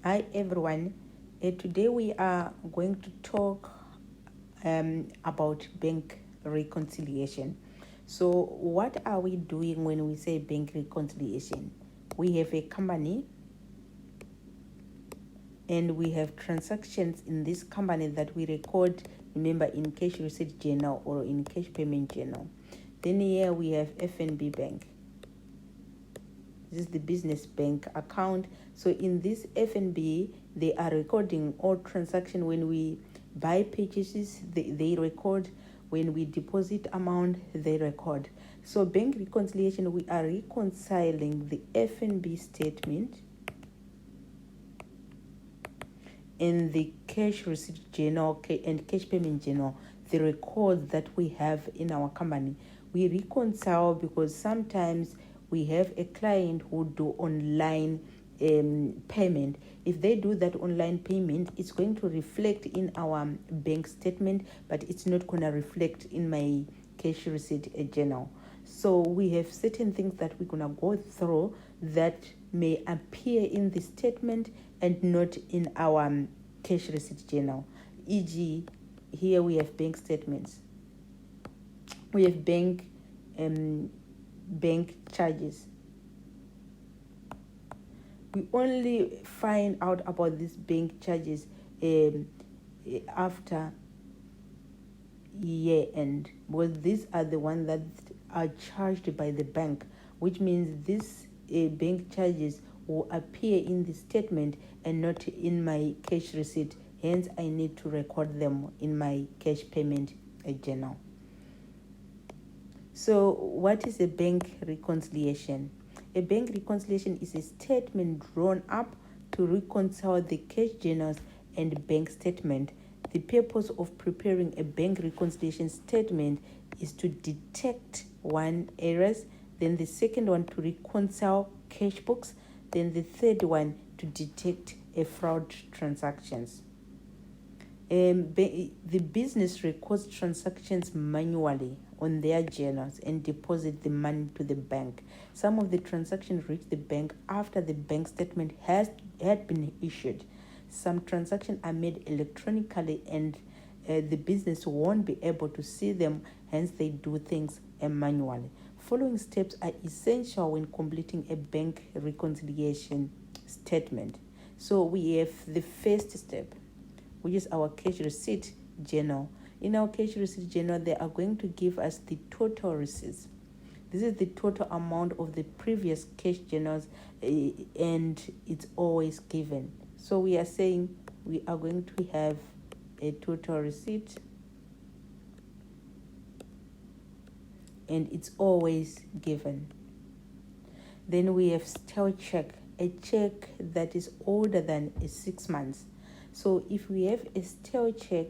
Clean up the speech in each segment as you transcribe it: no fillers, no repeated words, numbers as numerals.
Hi everyone. Today we are going to talk about bank reconciliation. So, what are we doing when we say bank reconciliation? We have a company and we have transactions in this company that we record, remember, in cash receipt journal or in cash payment journal. Then here we have FNB Bank. This is the business bank account. So in this FNB, they are recording all transaction. When we buy purchases, they record. When we deposit amount, they record. So bank reconciliation, we are reconciling the FNB statement in the cash receipt journal and cash payment journal, the records that we have in our company. We reconcile because sometimes we have a client who do online payment. If they do that online payment, it's going to reflect in our bank statement, but it's not going to reflect in my cash receipt journal. So we have certain things that we're going to go through that may appear in the statement and not in our cash receipt journal. E.g., here we have bank statements. We have bank charges. We only find out about these bank charges after year end, because these are the ones that are charged by the bank, which means these bank charges will appear in the statement and not in my cash receipt. Hence, I need to record them in my cash payment journal. So, what is a bank reconciliation? A bank reconciliation is a statement drawn up to reconcile the cash journals and bank statement. The purpose of preparing a bank reconciliation statement is to detect one, errors, then the second one to reconcile cash books, then the third one to detect fraud transactions. The business records transactions manually on their journals and deposit the money to the bank. Some of the transactions reach the bank after the bank statement had been issued. Some transactions are made electronically and the business won't be able to see them, hence they do things manually. Following steps are essential when completing a bank reconciliation statement. So we have the first step, which is our cash receipt journal. In our cash receipt journal, they are going to give us the total receipts. This is the total amount of the previous cash journals, and it's always given. So we are saying we are going to have a total receipt, and it's always given. Then we have stale check, a check that is older than 6 months. So if we have a stale check,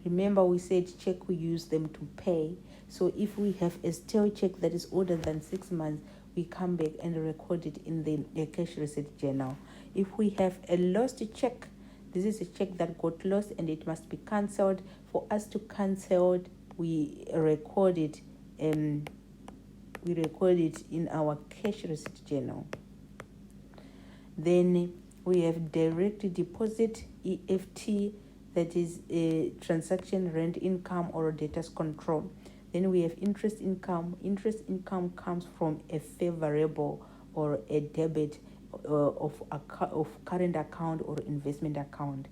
remember we said check, we use them to pay. So if we have a stale check that is older than 6 months, we come back and record it in the cash receipt journal. If we have a lost check, this is a check that got lost and it must be cancelled. For us to cancel it, we record it in our cash receipt journal. Then we have direct deposit, EFT, that is a transaction, rent income, or debtors control. Then we have interest income. Interest income comes from a favorable or a debit of current account or investment account.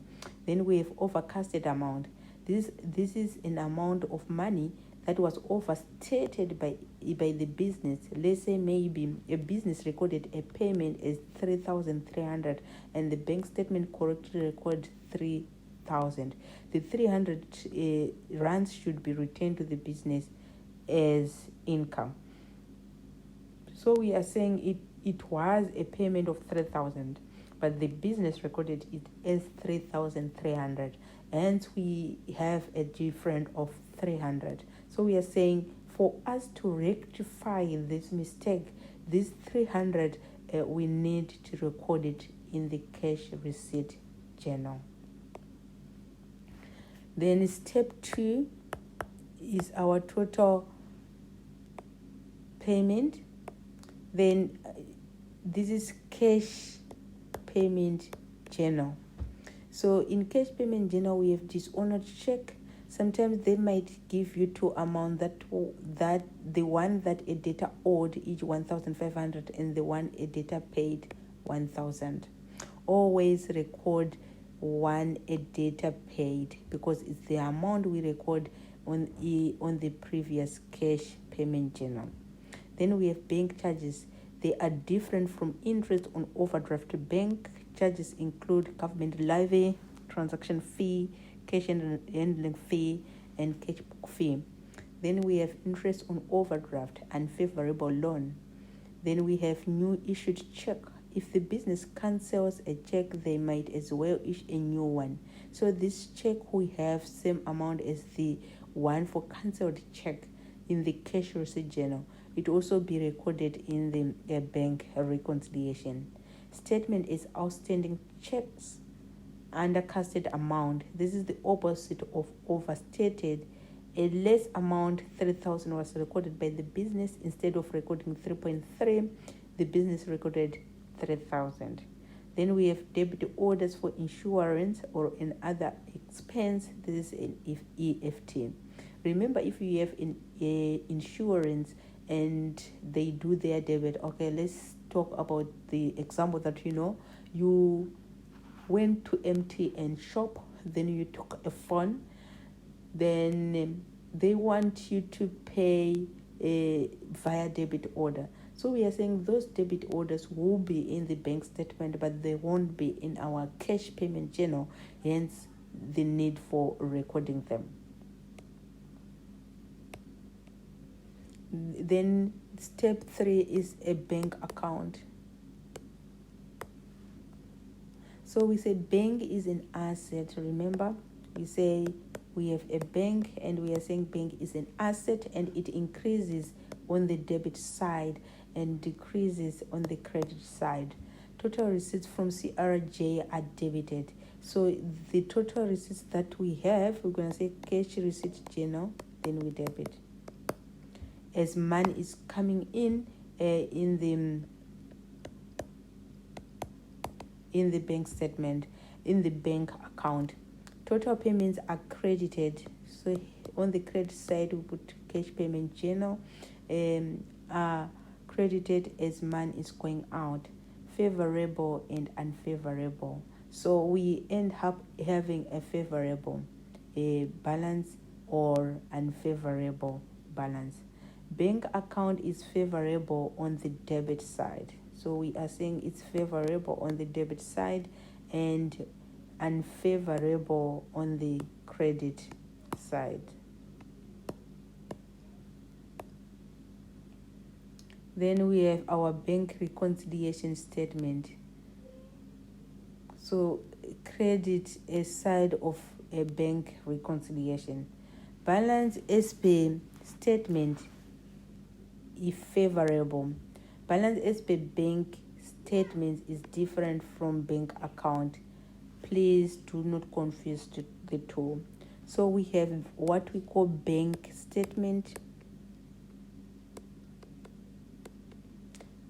Then we have overcasted amount. This is an amount of money that was overstated by the business. Let's say maybe a business recorded a payment as 3,300 and the bank statement correctly recorded 3,000. The 300 rands should be returned to the business as income. So we are saying it was a payment of 3,000, but the business recorded it as 3,300. Hence we have a difference of 300. So we are saying for us to rectify this mistake, this 300, we need to record it in the cash receipt journal. Then step 2 is our total payment. Then this is cash payment journal. So in cash payment journal, we have dishonored check. Sometimes they might give you two amounts, that the one that a debtor owed each 1,500 and the one a debtor paid 1,000. Always record one a debtor paid, because it's the amount we record on the previous cash payment journal. Then we have bank charges. They are different from interest on overdraft. Bank charges include government levy, transaction fee, cash handling fee, and cash book fee. Then we have interest on overdraft and favorable loan. Then we have new issued check. If the business cancels a check, they might as well issue a new one. So this check we have same amount as the one for cancelled check in the cash receipt journal. It also be recorded in the bank reconciliation. Statement is outstanding checks undercasted amount. This is the opposite of overstated. A less amount, 3,000, was recorded by the business. Instead of recording 3.3, the business recorded 3,000. Then we have debit orders for insurance or an other expense. This is an EFT. Remember, if you have insurance and they do their debit, okay, let's talk about the example that you went to MTN shop, then you took a phone, then they want you to pay via debit order. So we are saying those debit orders will be in the bank statement, but they won't be in our cash payment journal, hence the need for recording them. Then step 3 is a bank account. So we say bank is an asset. Remember, we say we have a bank and we are saying bank is an asset, and it increases on the debit side and decreases on the credit side. Total receipts from CRJ are debited. So the total receipts that we have, we're going to say cash receipt journal, then we debit. As money is coming in the bank statement, in the bank account, total payments are credited. So on the credit side, we put cash payment journal, are credited as money is going out, favorable and unfavorable. So we end up having a favorable balance or unfavorable balance. Bank account is favorable on the debit side. So we are saying it's favorable on the debit side and unfavorable on the credit side. Then we have our bank reconciliation statement. So credit a side of a bank reconciliation. Balance as per statement is favorable. Balance as per bank statement is different from bank account. Please do not confuse the two. So we have what we call bank statement.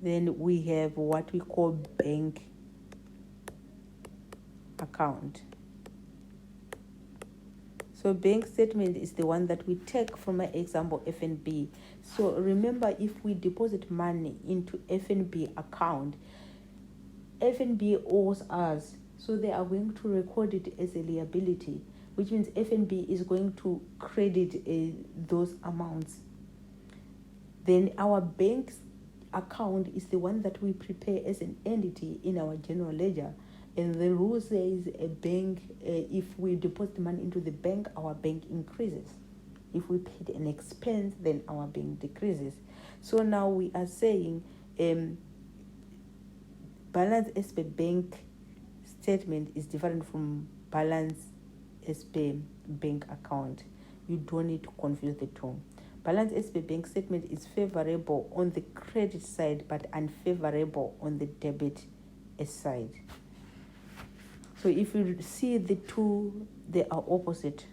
Then we have what we call bank account. So bank statement is the one that we take from an example FNB. So remember, if we deposit money into FNB account, FNB owes us, so they are going to record it as a liability, which means FNB is going to credit those amounts. Then our bank account is the one that we prepare as an entity in our general ledger. And the rule says a bank, if we deposit money into the bank, our bank increases. If we paid an expense, then our bank decreases. So now we are saying balance as per bank statement is different from balance as per bank account. You don't need to confuse the two. Balance as per bank statement is favorable on the credit side but unfavorable on the debit side. So if you see the two, they are opposite.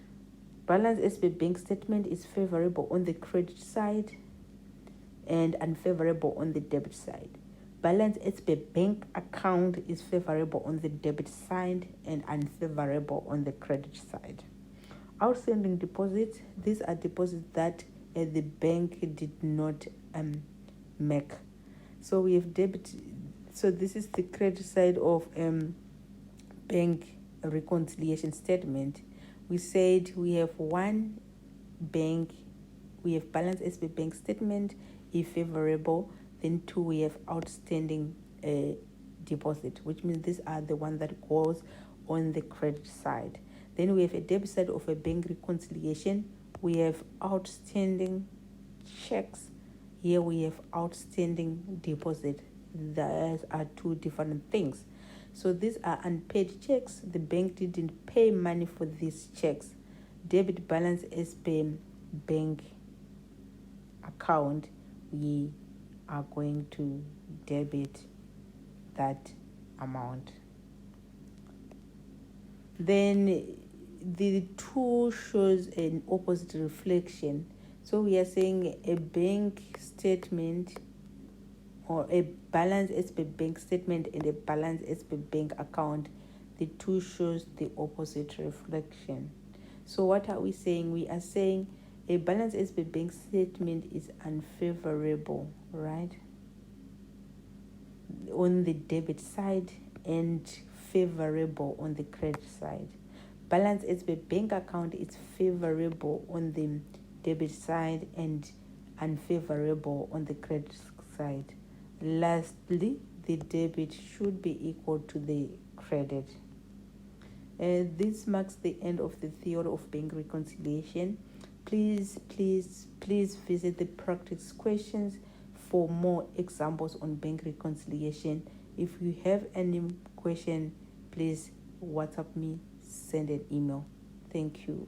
Balance as per bank statement is favorable on the credit side and unfavorable on the debit side. balance as per bank account is favorable on the debit side and unfavorable on the credit side. Outstanding deposits, these are deposits that the bank did not make. So we have debit. So this is the credit side of bank reconciliation statement. We said we have one bank, we have balance as per bank statement if favorable. Then two, we have outstanding deposit, which means these are the one that goes on the credit side. Then we have a debit side of a bank reconciliation. We have outstanding checks. Here we have outstanding deposit. Those are two different things. So these are unpaid checks. The bank didn't pay money for these checks. Debit balance as per bank account, we are going to debit that amount. Then the two shows an opposite reflection. So we are saying a bank statement or a balance as per bank statement and a balance as per bank account, the two shows the opposite reflection. So what are we saying? We are saying a balance as per bank statement is unfavorable, right, on the debit side and favorable on the credit side. Balance as per bank account is favorable on the debit side and unfavorable on the credit side. Lastly, the debit should be equal to the credit. This marks the end of the theory of bank reconciliation. Please visit the practice questions for more examples on bank reconciliation. If you have any question, please WhatsApp me, send an email. Thank you.